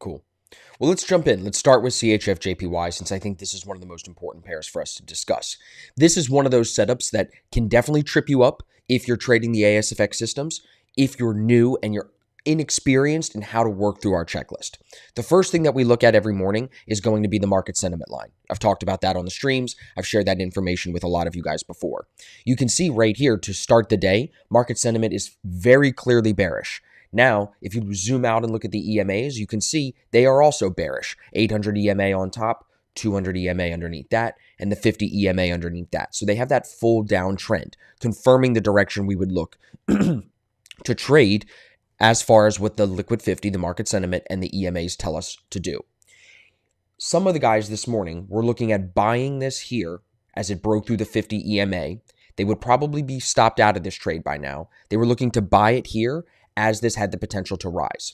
Cool. Well, let's jump in. Let's start with Chf Jpy since I think this is one of the most important pairs for us to discuss. This is one of those setups that can definitely trip you up if you're trading the ASFX systems, if you're new and you're inexperienced in how to work through our checklist. The first thing that we look at every morning is going to be the market sentiment line. I've talked about that on the streams. I've shared that information with a lot of you guys before. You can see right here to start the day, market sentiment is very clearly bearish. Now, if you zoom out and look at the EMAs, you can see they are also bearish. 800 EMA on top, 200 EMA underneath that, and the 50 EMA underneath that. So they have that full downtrend, confirming the direction we would look to trade as far as what the liquid 50, the market sentiment, and the EMAs tell us to do. Some of the guys this morning were looking at buying this here as it broke through the 50 EMA. They would probably be stopped out of this trade by now. They were looking to buy it here as this had the potential to rise.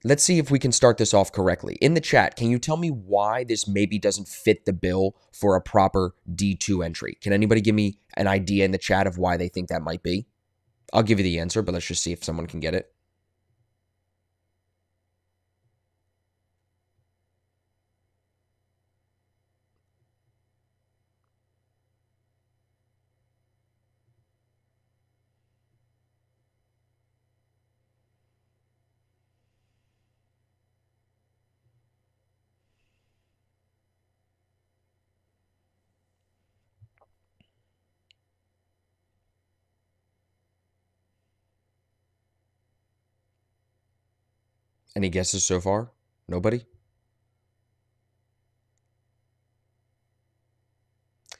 Let's see if we can start this off correctly. In the chat, can you tell me why this maybe doesn't fit the bill for a proper D2 entry? Can anybody give me an idea in the chat of why they think that might be? I'll give you the answer, but let's just see if someone can get it. Any guesses so far? Nobody? It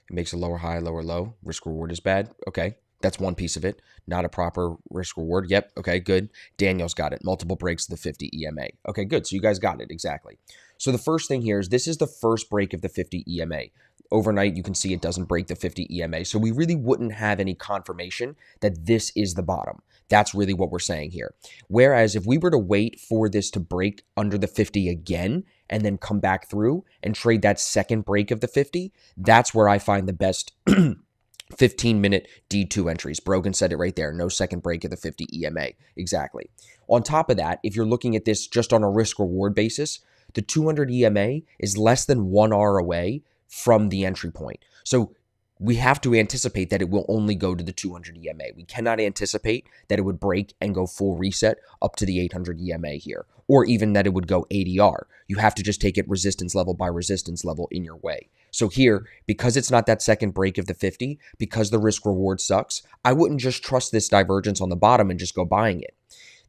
makes a lower high, lower low. Risk reward is bad. Okay, that's one piece of it. Not a proper risk reward. Yep, okay, good. Daniel's got it. Multiple breaks of the 50 EMA. Okay, good. So you guys got it. Exactly. So the first thing here is this is the first break of the 50 EMA. Overnight, you can see it doesn't break the 50 EMA. So we really wouldn't have any confirmation that this is the bottom. That's really what we're saying here. Whereas if we were to wait for this to break under the 50 again and then come back through and trade that second break of the 50, that's where I find the best 15-minute D2 entries. Brogan said it right there. No second break of the 50 EMA. Exactly. On top of that, if you're looking at this just on a risk-reward basis, the 200 EMA is less than 1 hour away from the entry point. So we have to anticipate that it will only go to the 200 EMA. We cannot anticipate that it would break and go full reset up to the 800 EMA here, or even that it would go ADR. You have to just take it resistance level by resistance level in your way. So here, because it's not that second break of the 50, because the risk reward sucks, I wouldn't just trust this divergence on the bottom and just go buying it.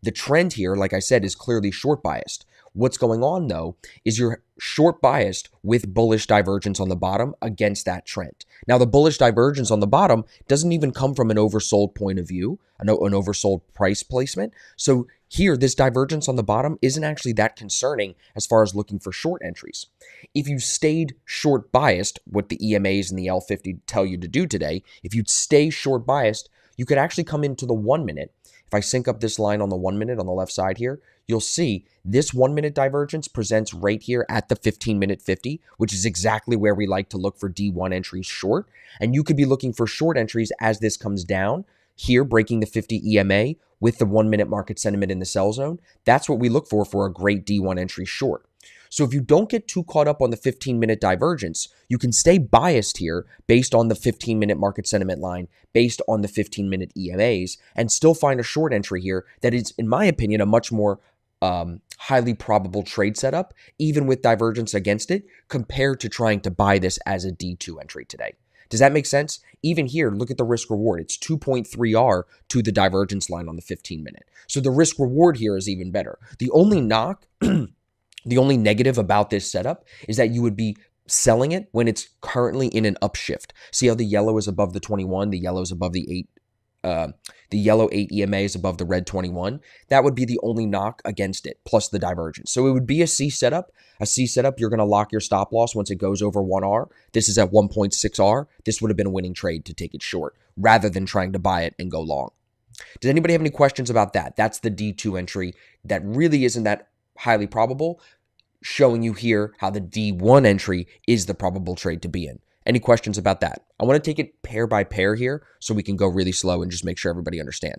The trend here, like I said, is clearly short biased. What's going on, though, is you're short biased with bullish divergence on the bottom against that trend. Now, the bullish divergence on the bottom doesn't even come from an oversold point of view, an oversold price placement. So here, this divergence on the bottom isn't actually that concerning as far as looking for short entries. If you stayed short biased, what the EMAs and the L50 tell you to do today, if you'd stay short biased, you could actually come into the 1 minute. If I sync up this line on the 1 minute on the left side here, you'll see this 1 minute divergence presents right here at the 15-minute 50, which is exactly where we like to look for D1 entries short. And you could be looking for short entries as this comes down here, breaking the 50 EMA with the 1 minute market sentiment in the sell zone. That's what we look for a great D1 entry short. So if you don't get too caught up on the 15-minute divergence, you can stay biased here based on the 15-minute market sentiment line, based on the 15-minute EMAs, and still find a short entry here that is, in my opinion, a much more highly probable trade setup, even with divergence against it, compared to trying to buy this as a D2 entry today. Does that make sense? Even here, look at the risk reward. It's 2.3R to the divergence line on the 15-minute. So the risk reward here is even better. The only knock, the only negative about this setup is that you would be selling it when it's currently in an upshift. See how the yellow is above the 21, the yellow is above the 8. The yellow 8 EMA is above the red 21. That would be the only knock against it, plus the divergence. So it would be a C setup. A C setup, you're going to lock your stop loss once it goes over 1R. This is at 1.6R. This would have been a winning trade to take it short rather than trying to buy it and go long. Does anybody have any questions about that? That's the D2 entry that really isn't that highly probable, showing you here how the D1 entry is the probable trade to be in. Any questions about that? I want to take it pair by pair here so we can go really slow and just make sure everybody understands.